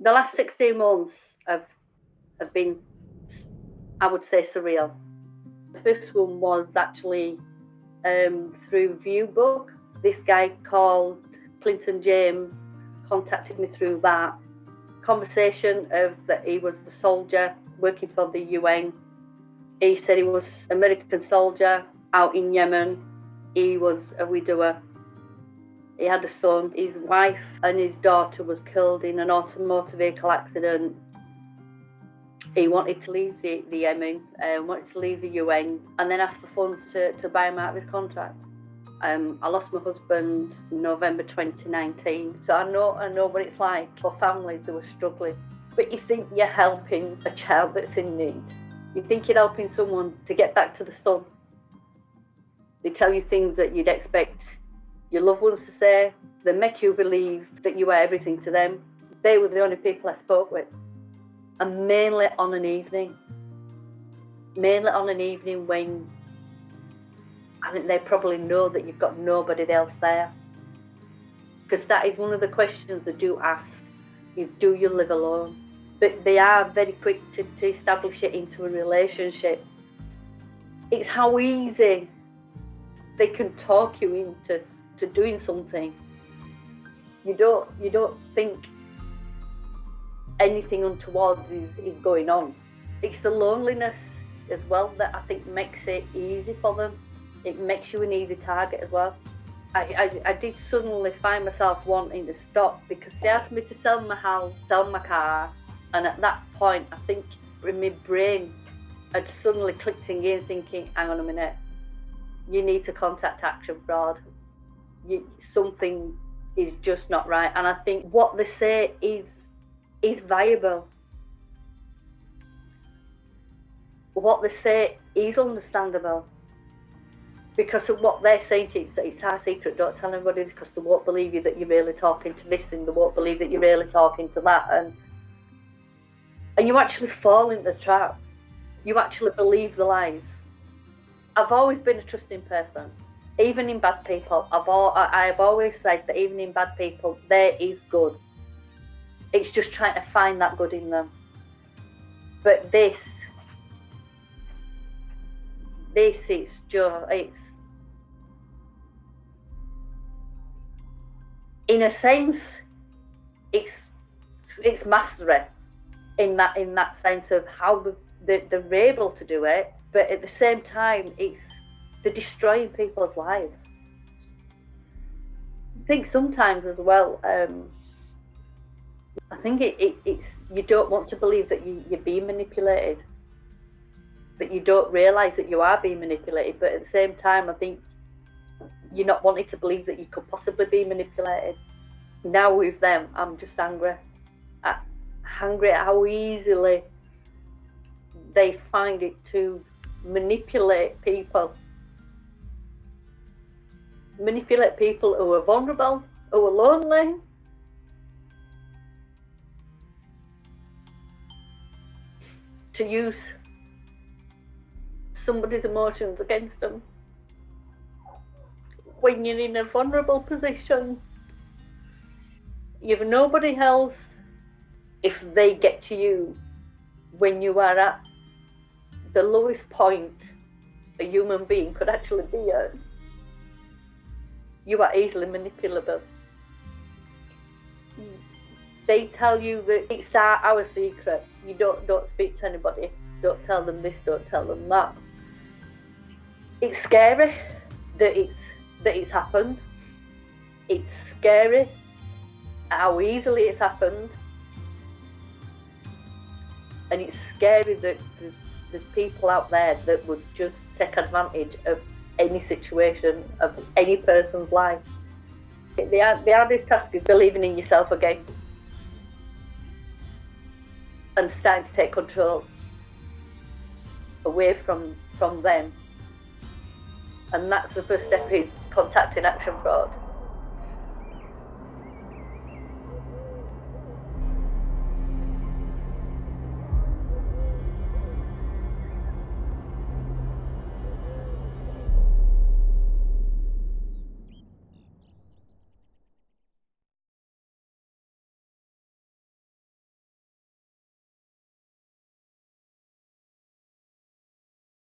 The last 16 months have been, I would say, surreal. The first one was actually through ViewBook. This guy called Clinton James contacted me through that conversation of that he was the soldier working for the UN. He said he was an American soldier out in Yemen. He was a widower. He had a son. His wife and his daughter was killed in an automotive vehicle accident. He wanted to leave the Yemen, wanted to leave the UN, and then asked for funds to buy him out of his contract. I lost my husband in November 2019, so I know what it's like for families who are struggling. But you think you're helping a child that's in need. You think you're helping someone to get back to the sun. They tell you things that you'd expect your loved ones to say. They make you believe that you are everything to them. They were the only people I spoke with. And mainly on an evening when I think they probably know that you've got nobody else there. Because that is one of the questions they do ask, is do you live alone? But they are very quick to establish it into a relationship. It's how easy they can talk you into doing something. You don't think anything untoward is going on. It's the loneliness as well that I think makes it easy for them. It makes you an easy target as well. I did suddenly find myself wanting to stop because they asked me to sell my house, sell my car, and at that point I think in my brain had suddenly clicked in gear thinking, hang on a minute, you need to contact Action Fraud. Something is just not right. And I think what they say is viable. What they say is understandable. Because of what they're saying to you, it's our secret, don't tell anybody, because they won't believe you that you're really talking to this and they won't believe that you're really talking to that. And you actually fall into the trap. You actually believe the lies. I've always been a trusting person. Even in bad people, I've always said that even in bad people, there is good. It's just trying to find that good in them. But this is just, it's, in a sense, it's mastery in that sense of how they're able to do it, but at the same time, they're destroying people's lives. I think sometimes as well, I think it's you don't want to believe that you're being manipulated, but you don't realise that you are being manipulated. But at the same time, I think you're not wanting to believe that you could possibly be manipulated. Now with them, I'm just angry. Angry at how easily they find it to manipulate people. Manipulate people who are vulnerable, who are lonely. To use somebody's emotions against them. When you're in a vulnerable position, you've nobody else. If they get to you when you are at the lowest point a human being could actually be at, you are easily manipulable. They tell you that it's our secret. You don't speak to anybody. Don't tell them this, don't tell them that. It's scary that it's happened. It's scary how easily it's happened. And it's scary that there's people out there that would just take advantage of any situation, of any person's life. The hardest task is believing in yourself again and starting to take control away from them. And that's the first step, is contacting Action Fraud.